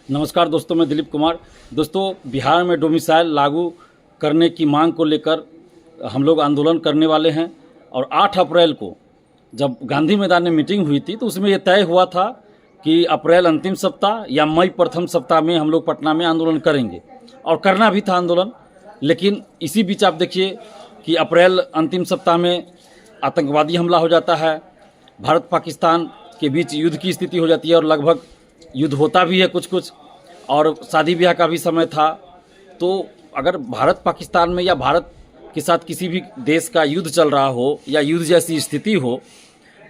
नमस्कार दोस्तों, मैं दिलीप कुमार। दोस्तों, बिहार में डोमिसाइल लागू करने की मांग को लेकर हम लोग आंदोलन करने वाले हैं। और 8 अप्रैल को जब गांधी मैदान में मीटिंग हुई थी तो उसमें ये तय हुआ था कि अप्रैल अंतिम सप्ताह या मई प्रथम सप्ताह में हम लोग पटना में आंदोलन करेंगे और करना भी था आंदोलन। लेकिन इसी बीच आप देखिए कि अप्रैल अंतिम सप्ताह में आतंकवादी हमला हो जाता है, भारत पाकिस्तान के बीच युद्ध की स्थिति हो जाती है और लगभग युद्ध होता भी है कुछ कुछ, और शादी ब्याह का भी समय था। तो अगर भारत पाकिस्तान में या भारत के साथ किसी भी देश का युद्ध चल रहा हो या युद्ध जैसी स्थिति हो,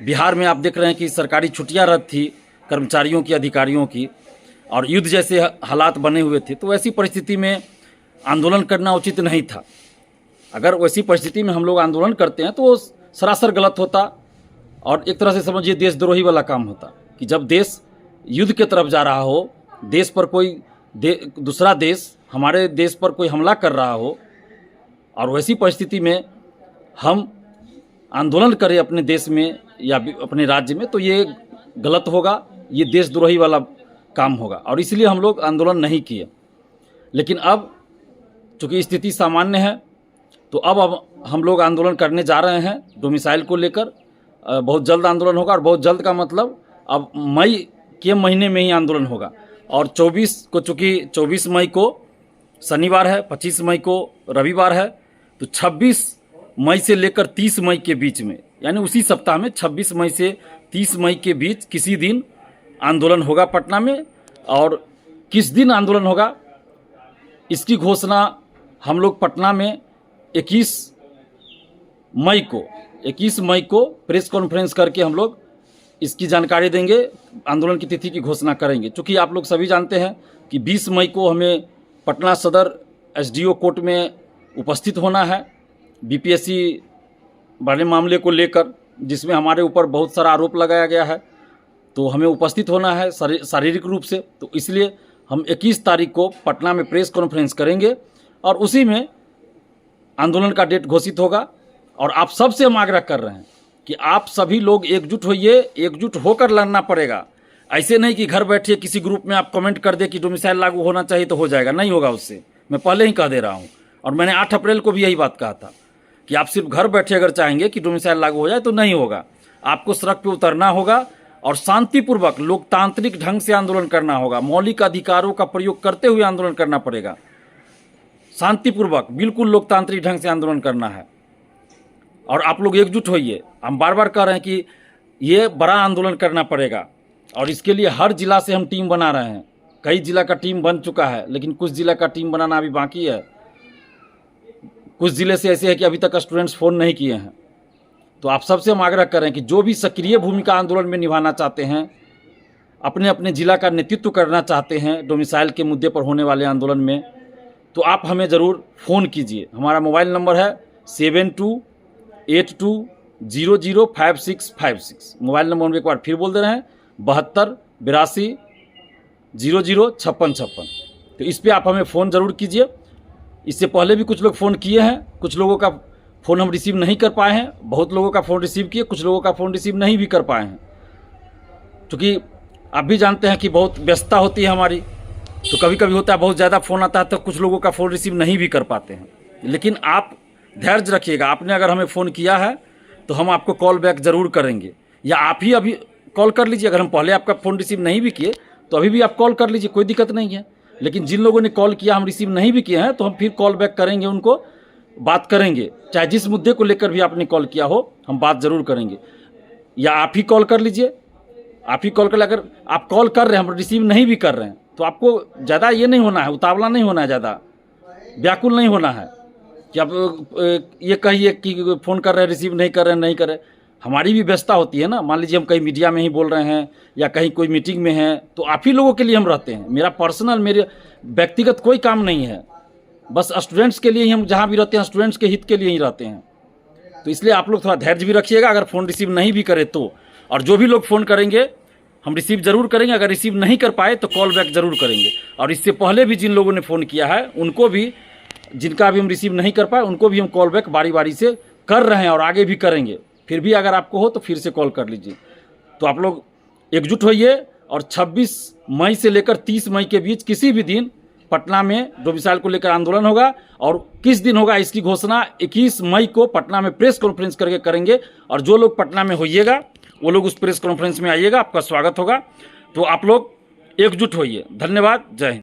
बिहार में आप देख रहे हैं कि सरकारी छुट्टियां रद्द थी कर्मचारियों की, अधिकारियों की, और युद्ध जैसे हालात बने हुए थे। तो ऐसी परिस्थिति में आंदोलन करना उचित नहीं था। अगर वैसी परिस्थिति में हम लोग आंदोलन करते हैं तो वो सरासर गलत होता और एक तरह से समझिए देशद्रोही वाला काम होता कि जब देश युद्ध की तरफ जा रहा हो, देश पर कोई दूसरा देश हमारे देश पर कोई हमला कर रहा हो और वैसी परिस्थिति में हम आंदोलन करें अपने देश में या अपने राज्य में, तो ये गलत होगा, ये देशद्रोही वाला काम होगा और इसलिए हम लोग आंदोलन नहीं किए। लेकिन अब चूँकि स्थिति सामान्य है तो अब हम लोग आंदोलन करने जा रहे हैं डोमिसाइल को लेकर। बहुत जल्द आंदोलन होगा और बहुत जल्द का मतलब अब मई के महीने में ही आंदोलन होगा। और 24 को, चूँकि 24 मई को शनिवार है, 25 मई को रविवार है, तो 26 मई से लेकर 30 मई के बीच में, यानी उसी सप्ताह में 26 मई से 30 मई के बीच किसी दिन आंदोलन होगा पटना में। और किस दिन आंदोलन होगा इसकी घोषणा हम लोग पटना में 21 मई को प्रेस कॉन्फ्रेंस करके हम लोग इसकी जानकारी देंगे, आंदोलन की तिथि की घोषणा करेंगे। चूँकि आप लोग सभी जानते हैं कि 20 मई को हमें पटना सदर एसडीओ कोर्ट में उपस्थित होना है बीपीएससी वाले मामले को लेकर, जिसमें हमारे ऊपर बहुत सारा आरोप लगाया गया है। तो हमें उपस्थित होना है शारीरिक रूप से, तो इसलिए हम 21 तारीख को पटना में प्रेस कॉन्फ्रेंस करेंगे और उसी में आंदोलन का डेट घोषित होगा। और आप सबसे हम आग्रह कर रहे हैं कि आप सभी लोग एकजुट होइए, एकजुट होकर लड़ना पड़ेगा। ऐसे नहीं कि घर बैठे किसी ग्रुप में आप कमेंट कर दे कि डोमिसाइल लागू होना चाहिए तो हो जाएगा, नहीं होगा उससे। मैं पहले ही कह दे रहा हूँ और मैंने 8 अप्रैल को भी यही बात कहा था कि आप सिर्फ घर बैठे अगर चाहेंगे कि डोमिसाइल लागू हो जाए तो नहीं होगा। आपको सड़क पर उतरना होगा और शांतिपूर्वक लोकतांत्रिक ढंग से आंदोलन करना होगा। मौलिक अधिकारों का प्रयोग करते हुए आंदोलन करना पड़ेगा, शांतिपूर्वक, बिल्कुल लोकतांत्रिक ढंग से आंदोलन करना है। और आप लोग एकजुट होइए। हम बार बार कह रहे हैं कि ये बड़ा आंदोलन करना पड़ेगा और इसके लिए हर जिला से हम टीम बना रहे हैं। कई जिला का टीम बन चुका है, लेकिन कुछ जिला का टीम बनाना अभी बाकी है। कुछ जिले से ऐसे है कि अभी तक स्टूडेंट्स फ़ोन नहीं किए हैं। तो आप सबसे हम आग्रह करें कि जो भी सक्रिय भूमिका आंदोलन में निभाना चाहते हैं, अपने अपने जिला का नेतृत्व करना चाहते हैं डोमिसाइल के मुद्दे पर होने वाले आंदोलन में, तो आप हमें ज़रूर फ़ोन कीजिए। हमारा मोबाइल नंबर है 7282005656। मोबाइल नंबर हम एक बार फिर बोल दे रहे हैं 7282005656। तो इस पर आप हमें फ़ोन ज़रूर कीजिए। इससे पहले भी कुछ लोग फ़ोन किए हैं, कुछ लोगों का फ़ोन हम रिसीव नहीं कर पाए हैं, बहुत लोगों का फ़ोन रिसीव किए, कुछ लोगों का फ़ोन रिसीव नहीं भी कर पाए हैं। क्योंकि आप भी जानते हैं कि बहुत व्यस्तता होती है हमारी, तो कभी कभी होता है बहुत ज़्यादा फ़ोन आता है तो कुछ लोगों का फ़ोन रिसीव नहीं भी कर पाते हैं। लेकिन आप धैर्य रखिएगा। आपने अगर हमें फ़ोन किया है तो हम आपको कॉल बैक ज़रूर करेंगे, या आप ही अभी कॉल कर लीजिए। अगर हम पहले आपका फ़ोन रिसीव नहीं भी किए तो अभी भी आप कॉल कर लीजिए, कोई दिक्कत नहीं है। लेकिन जिन लोगों ने कॉल किया हम रिसीव नहीं भी किए हैं तो हम फिर कॉल बैक करेंगे, उनको बात करेंगे। चाहे जिस मुद्दे को लेकर भी आपने कॉल किया हो, हम बात ज़रूर करेंगे। या आप ही कॉल कर लीजिए, आप ही कॉल कर। अगर आप कॉल कर रहे हैं, हम रिसीव नहीं भी कर रहे हैं, तो आपको ज़्यादा ये नहीं होना है, उतावला नहीं होना है, ज़्यादा व्याकुल नहीं होना है कि आप ये कहिए कि फ़ोन कर रहे हैं, रिसीव नहीं कर रहे हैं। हमारी भी व्यस्तता होती है ना। मान लीजिए हम कहीं मीडिया में ही बोल रहे हैं या कहीं कोई मीटिंग में हैं, तो आप ही लोगों के लिए हम रहते हैं। मेरा पर्सनल, मेरे व्यक्तिगत कोई काम नहीं है, बस स्टूडेंट्स के लिए ही हम जहाँ भी रहते हैं स्टूडेंट्स के हित के लिए ही रहते हैं। तो इसलिए आप लोग थोड़ा धैर्य भी रखिएगा अगर फ़ोन रिसीव नहीं भी करें तो। और जो भी लोग फ़ोन करेंगे हम रिसीव ज़रूर करेंगे, अगर रिसीव नहीं कर पाए तो कॉल बैक ज़रूर करेंगे। और इससे पहले भी जिन लोगों ने फ़ोन किया है उनको भी, जिनका भी हम रिसीव नहीं कर पाए, उनको भी हम कॉल बैक बारी बारी से कर रहे हैं और आगे भी करेंगे। फिर भी अगर आपको हो तो फिर से कॉल कर लीजिए। तो आप लोग एकजुट होइए और 26 मई से लेकर 30 मई के बीच किसी भी दिन पटना में डोमिसाइल को लेकर आंदोलन होगा। और किस दिन होगा इसकी घोषणा 21 मई को पटना में प्रेस कॉन्फ्रेंस करके करेंगे। और जो लोग पटना में होइएगा वो लोग उस प्रेस कॉन्फ्रेंस में आइएगा, आपका स्वागत होगा। तो आप लोग एकजुट होइए। धन्यवाद। जय हिंद।